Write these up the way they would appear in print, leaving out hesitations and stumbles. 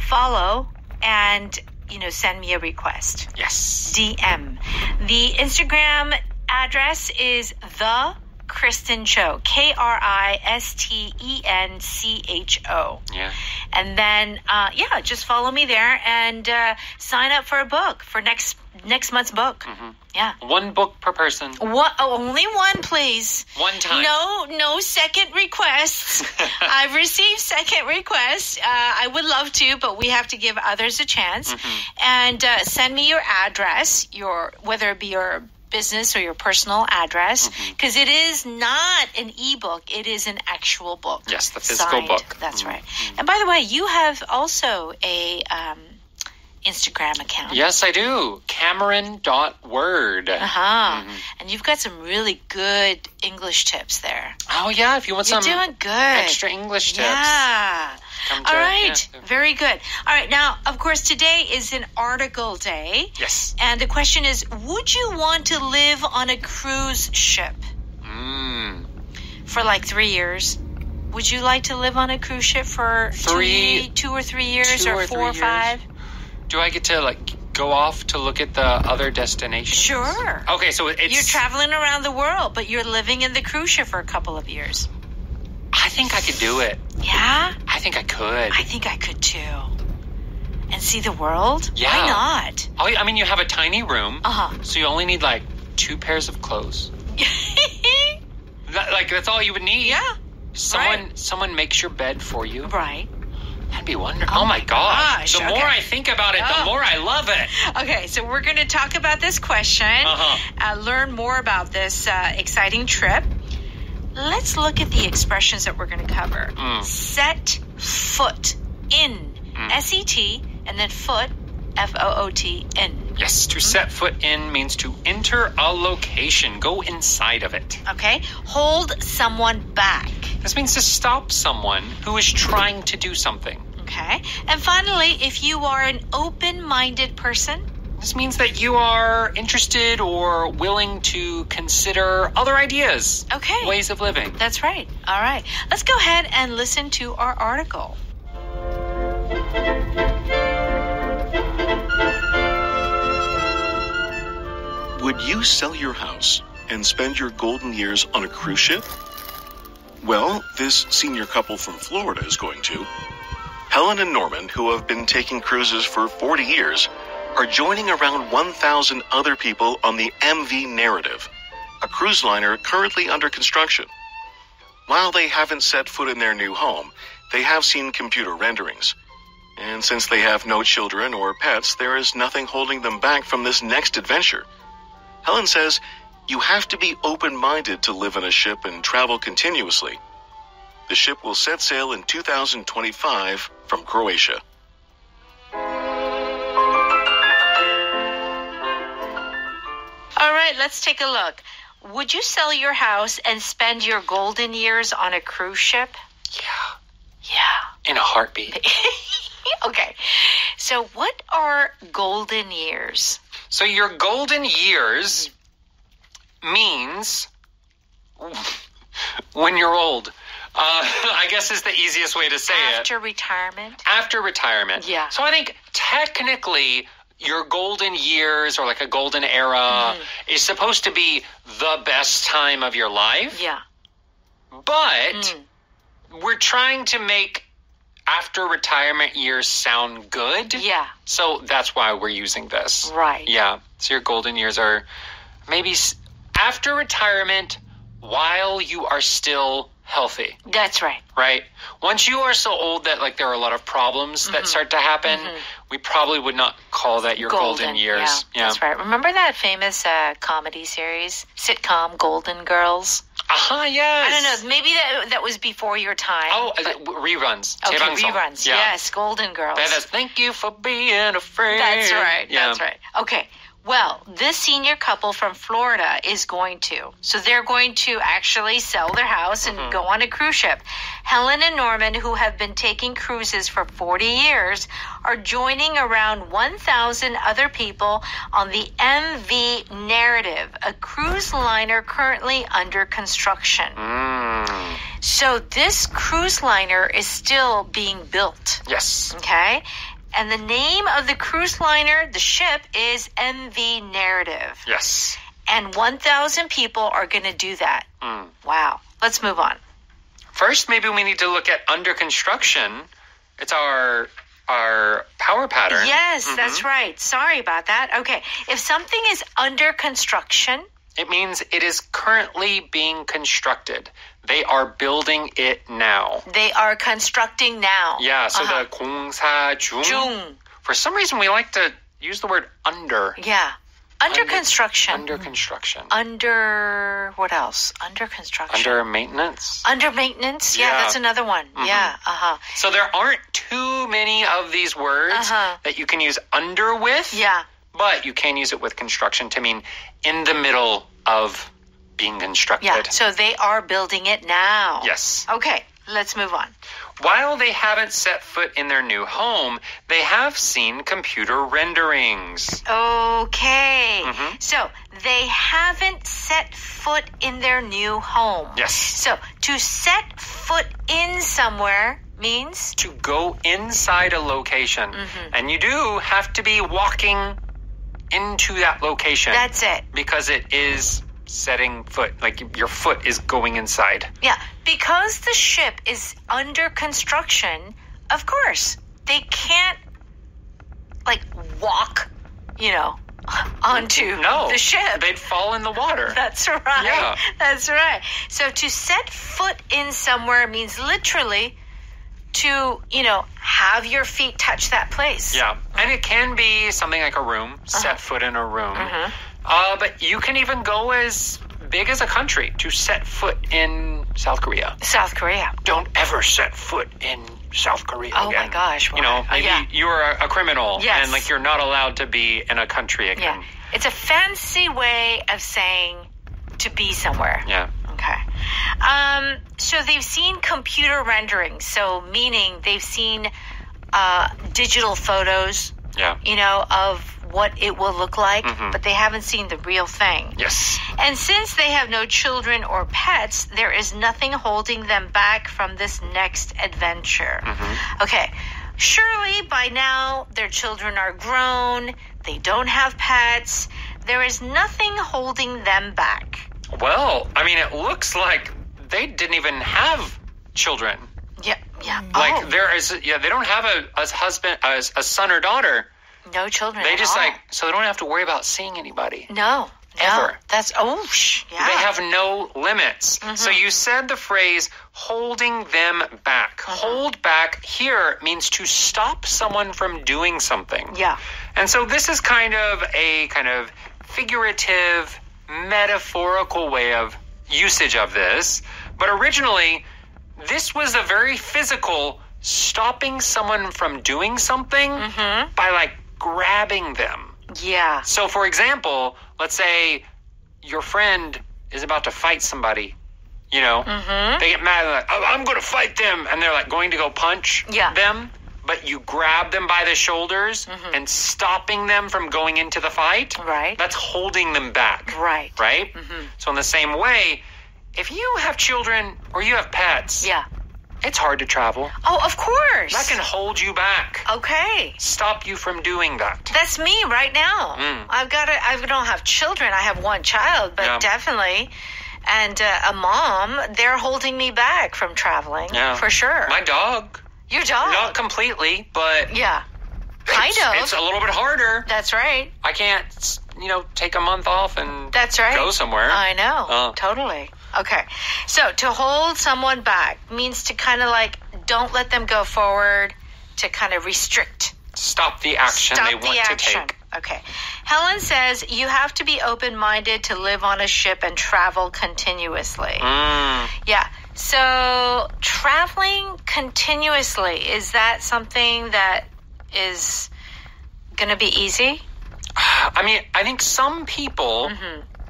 follow and, send me a request. Yes. DM. The Instagram address is The Kristen Cho. KRISTENCHO. Yeah. And then, just follow me there and sign up for a book for next month's book. Mm-hmm. Yeah. One book per person. Only one, please. One time. No second requests. I've received second requests. I would love to, but we have to give others a chance. Mm-hmm. And send me your address, whether it be your business or your personal address, because it is not an ebook. It is an actual book. Yes, the physical book. That's right. And by the way, you have also a Instagram account. Yes, I do. Cameron.word. And you've got some really good English tips there. Oh, yeah, if you want You're some doing good. extra English tips. Yeah. All right. Very good. All right. Now, of course, today is an article day. Yes. And the question is, would you want to live on a cruise ship for like 3 years? Would you like to live on a cruise ship for 2 or 3 years, or 4 or 5? Do I get to go off to look at the other destinations? Sure. Okay, so it's... You're traveling around the world, but you're living in the cruise ship for a couple of years. I think I could do it. Yeah? I think I could. I think I could too. And see the world? Yeah. Why not? I mean, you have a tiny room. So you only need 2 pairs of clothes. That's all you would need. Yeah. Someone makes your bed for you. Right. That'd be wonderful. Oh my gosh. The more I think about it, the more I love it. Okay, so we're going to talk about this question, learn more about this exciting trip. Let's look at the expressions that we're going to cover. Set foot in. S-E-T, and then foot, F-O-O-T, in. Yes, to set foot in means to enter a location, go inside of it. Okay, hold someone back. This means to stop someone who is trying to do something. Okay, and finally, if you are an open-minded person, this means that you are interested or willing to consider other ideas, ways of living. That's right. All right, let's go ahead and listen to our article. Would you sell your house and spend your golden years on a cruise ship? Well, this senior couple from Florida is going to. Helen and Norman, who have been taking cruises for 40 years, are joining around 1,000 other people on the MV Narrative, a cruise liner currently under construction. While they haven't set foot in their new home, they have seen computer renderings. And since they have no children or pets, there is nothing holding them back from this next adventure. Helen says, you have to be open-minded to live on a ship and travel continuously. The ship will set sail in 2025 from Croatia. All right, let's take a look. Would you sell your house and spend your golden years on a cruise ship? Yeah. In a heartbeat. Okay. So what are golden years? So your golden years means when you're old. I guess is the easiest way to say After retirement? After retirement. Yeah. So I think technically your golden years or a golden era is supposed to be the best time of your life. Yeah. But we're trying to make after retirement years sound good. Yeah. So that's why we're using this. Right. Yeah. So your golden years are maybe after retirement while you are still healthy. That's right. Right? Once you are so old that there are a lot of problems that start to happen, we probably would not call that your golden years. Yeah, that's right. Remember that famous comedy series, sitcom Golden Girls? Yes. I don't know. Maybe that was before your time. Oh, reruns. Okay, reruns. Yeah. Yes, Golden Girls. That is, thank you for being a friend. That's right. Yeah. That's right. Okay. Well, this senior couple from Florida is going to. So they're going to actually sell their house and go on a cruise ship. Helen and Norman, who have been taking cruises for 40 years, are joining around 1,000 other people on the MV Narrative, a cruise liner currently under construction. So this cruise liner is still being built. Yes. Okay? And the name of the cruise liner, the ship, is MV Narrative. Yes. And 1,000 people are going to do that. Wow. Let's move on. First, maybe we need to look at under construction. It's our power pattern. Yes, that's right. Sorry about that. Okay. If something is under construction, it means it is currently being constructed. They are building it now. They are constructing now. Yeah, so the 공사 중. For some reason, we like to use the word under. Yeah. Under construction. Under construction. Under, what else? Under construction. Under maintenance. Under maintenance? Yeah, that's another one. Yeah, So there aren't too many of these words that you can use under with. Yeah. But you can use it with construction to mean in the middle of being constructed. Yeah, so they are building it now. Yes. Okay, let's move on. While they haven't set foot in their new home, they have seen computer renderings. Okay. So they haven't set foot in their new home. Yes. So to set foot in somewhere means? To go inside a location. And you do have to be walking into that location. That's it. Because it is setting foot, like your foot is going inside. Yeah, because the ship is under construction, of course, they can't, like, walk, onto the ship. They'd fall in the water. That's right. Yeah. That's right. So to set foot in somewhere means literally to, have your feet touch that place. Yeah, and it can be something like a room, set foot in a room. But you can even go as big as a country to set foot in South Korea. South Korea. Don't ever set foot in South Korea again. Oh my gosh. Well, maybe you're a criminal and you're not allowed to be in a country again. Yeah. It's a fancy way of saying to be somewhere. Yeah. Okay. So they've seen computer rendering, so meaning they've seen digital photos, of what it will look like, but they haven't seen the real thing. Yes. And since they have no children or pets, there is nothing holding them back from this next adventure. Okay. Surely by now their children are grown, they don't have pets, there is nothing holding them back. Well, I mean, it looks like they didn't even have children. Yeah. Like there is, they don't have a husband, a son or daughter. No children. They at just all. so they don't have to worry about seeing anybody. No. Ever. That's They have no limits. So you said the phrase holding them back. Hold back here means to stop someone from doing something. Yeah. And so this is kind of a figurative, metaphorical way of usage of this. But originally, this was a very physical stopping someone from doing something by grabbing them. Yeah. So for example, let's say your friend is about to fight somebody, they get mad, I'm going to fight them. And they're going to go punch them. But you grab them by the shoulders and stopping them from going into the fight. Right. That's holding them back. Right. Right? So in the same way, if you have children or you have pets, it's hard to travel. Oh, of course. That can hold you back. Okay. Stop you from doing that. That's me right now. I don't have children. I have one child, but definitely. And a mom, they're holding me back from traveling. Yeah. For sure. My dog. Your dog? Not completely, but... Yeah. Kind of. It's a little bit harder. That's right. I can't, take a month off and go somewhere. I know. Totally. Okay. So to hold someone back means to kind of don't let them go forward, to kind of restrict. Stop the action they want to take. Okay. Helen says you have to be open-minded to live on a ship and travel continuously. Yeah. So traveling continuously, is that something that is going to be easy? I mean, I think some people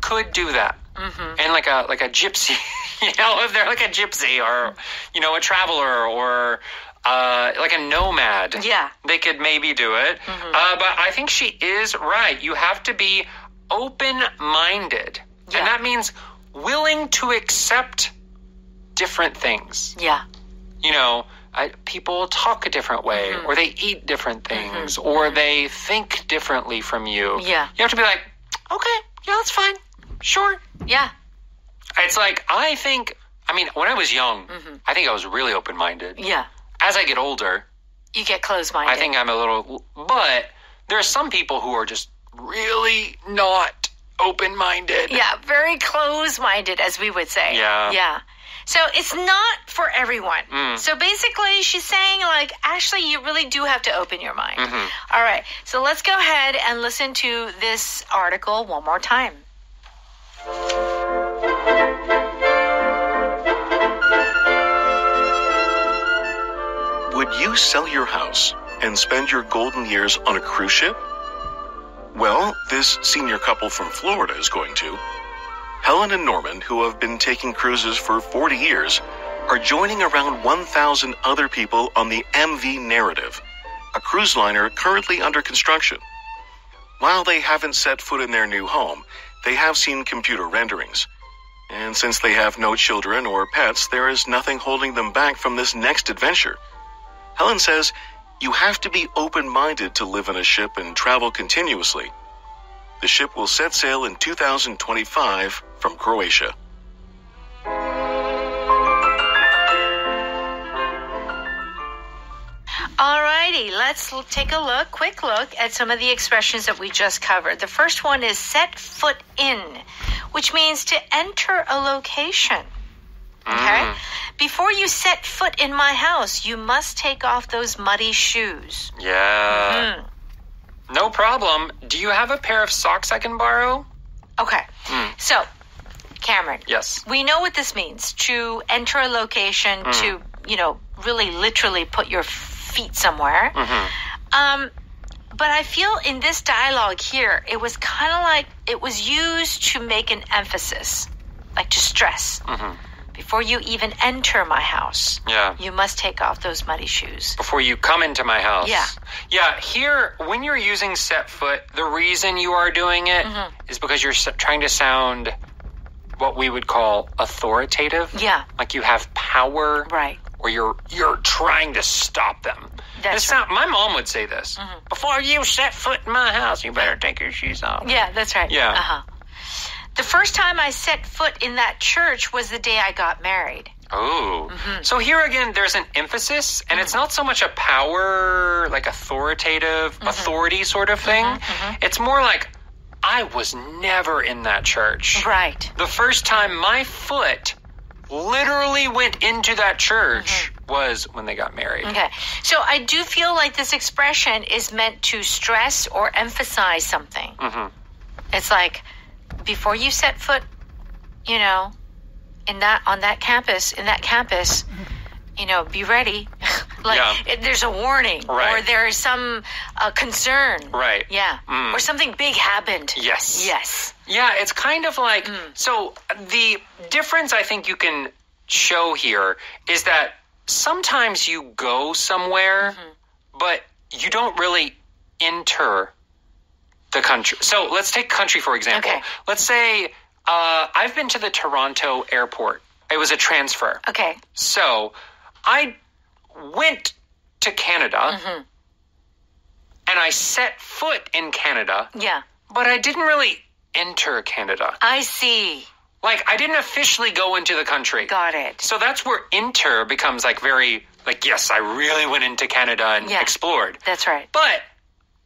could do that. And like a gypsy, if they're like a gypsy or, a traveler or like a nomad, they could maybe do it. But I think she is right. You have to be open-minded. And that means willing to accept different things. Yeah. You know, people talk a different way, or they eat different things, or they think differently from you. Yeah. You have to be like, okay, yeah, that's fine. Sure. Yeah. It's like, when I was young, I think I was really open-minded. Yeah. As I get older, You get closed-minded. I think I'm a little, but there are some people who are just really not open-minded. Yeah, very closed-minded, as we would say. Yeah. Yeah. So it's not for everyone. So basically, she's saying, like, actually, you really do have to open your mind. All right. So let's go ahead and listen to this article one more time. Would you sell your house and spend your golden years on a cruise ship? Well, this senior couple from Florida is going to. Helen and Norman, who have been taking cruises for 40 years, are joining around 1,000 other people on the MV Narrative, a cruise liner currently under construction. While they haven't set foot in their new home, they have seen computer renderings. And since they have no children or pets, there is nothing holding them back from this next adventure. Helen says, you have to be open-minded to live in a ship and travel continuously. The ship will set sail in 2025 from Croatia. Alrighty, let's take a quick look at some of the expressions that we just covered. The first one is set foot in, which means to enter a location. Okay? Before you set foot in my house, you must take off those muddy shoes. Yeah. No problem. Do you have a pair of socks I can borrow? Okay. So, Cameron. Yes. We know what this means, to enter a location, to, really literally put your feet somewhere. But I feel in this dialogue here, it was kind of like it was used to make an emphasis, like to stress. Before you even enter my house, you must take off those muddy shoes. Before you come into my house. Yeah. Yeah, here, when you're using set foot, the reason you are doing it is because you're trying to sound what we would call authoritative. Yeah. Like you have power. Right. Or you're trying to stop them. That's right. My mom would say this. Before you set foot in my house, you better take your shoes off. Yeah, that's right. Yeah. The first time I set foot in that church was the day I got married. Oh. So here again, there's an emphasis, and it's not so much a power, like authoritative, authority sort of thing. It's more like, I was never in that church. Right. The first time my foot literally went into that church was when they got married. Okay. So I do feel like this expression is meant to stress or emphasize something. It's like, before you set foot, in that campus, be ready. There's a warning, right. or there is some concern, right? Yeah, or something big happened. Yes. Yeah, it's kind of like so. The difference I think you can show here is that sometimes you go somewhere, but you don't really enter the country. So let's take country, for example. Okay. Let's say I've been to the Toronto airport. It was a transfer. Okay. So I went to Canada and I set foot in Canada. Yeah. But I didn't really enter Canada. I see. Like, I didn't officially go into the country. Got it. So that's where enter becomes yes, I really went into Canada and explored. That's right. But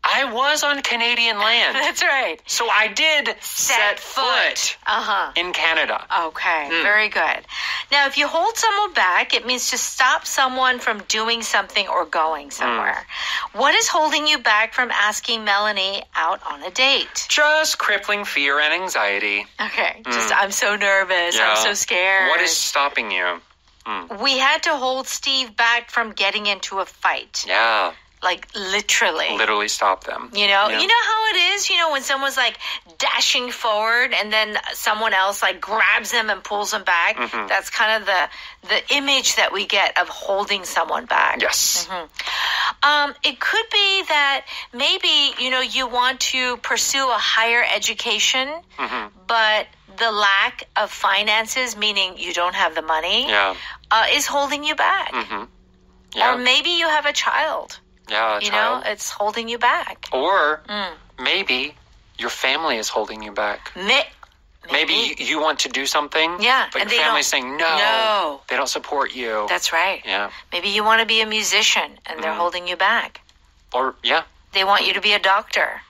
I was on Canadian land. That's right. So I did set foot in Canada. Okay, very good. Now, if you hold someone back, it means to stop someone from doing something or going somewhere. What is holding you back from asking Melanie out on a date? Just crippling fear and anxiety. Okay, I'm so nervous. Yeah. I'm so scared. What is stopping you? We had to hold Steve back from getting into a fight. Yeah. Like, literally. Literally stop them. You know how it is? You know, when someone's like dashing forward and then someone else like grabs them and pulls them back. That's kind of the image that we get of holding someone back. Yes. It could be that maybe, you know, you want to pursue a higher education, but the lack of finances, meaning you don't have the money, is holding you back. Yeah. Or maybe you have a child. Yeah, a You child. know, it's holding you back. Or maybe your family is holding you back. Maybe you want to do something, but and your they family's don't- saying no. No. They don't support you. That's right. Yeah. Maybe you want to be a musician and they're holding you back. Or, yeah. They want you to be a doctor.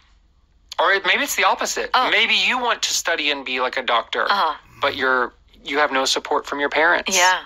Or maybe it's the opposite. Oh. Maybe you want to study and be like a doctor, but you have no support from your parents. Yeah.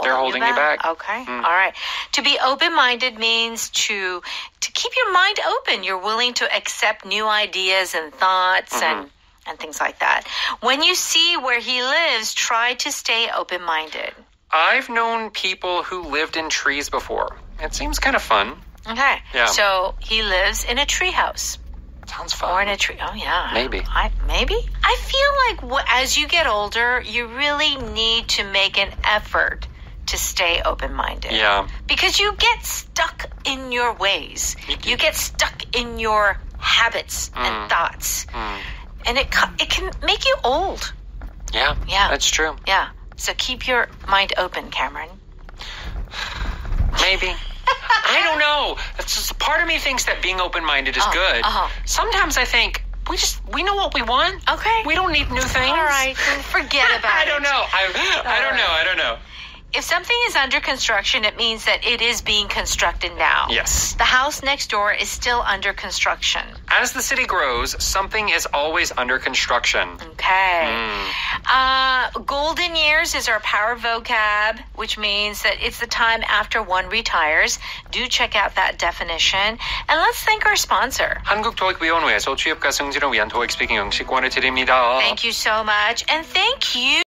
They're holding you back. Okay. All right. To be open-minded means to keep your mind open. You're willing to accept new ideas and thoughts and things like that. When you see where he lives, try to stay open-minded. I've known people who lived in trees before. It seems kind of fun. Okay. Yeah. So he lives in a tree house. Sounds fun. Or in a tree. Oh, yeah. Maybe. Maybe. I feel like as you get older, you really need to make an effort to stay open-minded. Yeah. Because you get stuck in your ways. You get stuck in your habits and thoughts. And it can make you old. Yeah. Yeah. That's true. Yeah. So keep your mind open, Cameron. Maybe. I don't know. It's just, part of me thinks that being open-minded is good. Sometimes I think we know what we want. Okay. We don't need new things. All right. Then forget about it. I don't know. I don't know. If something is under construction, it means that it is being constructed now. Yes. The house next door is still under construction. As the city grows, something is always under construction. Okay. Golden years is our power vocab, which means that it's the time after one retires. Do check out that definition. And let's thank our sponsor. 한국토익위원회에서 취업과 승진을 위한 토익 스피킹 영식권을 드립니다. Thank you so much. And thank you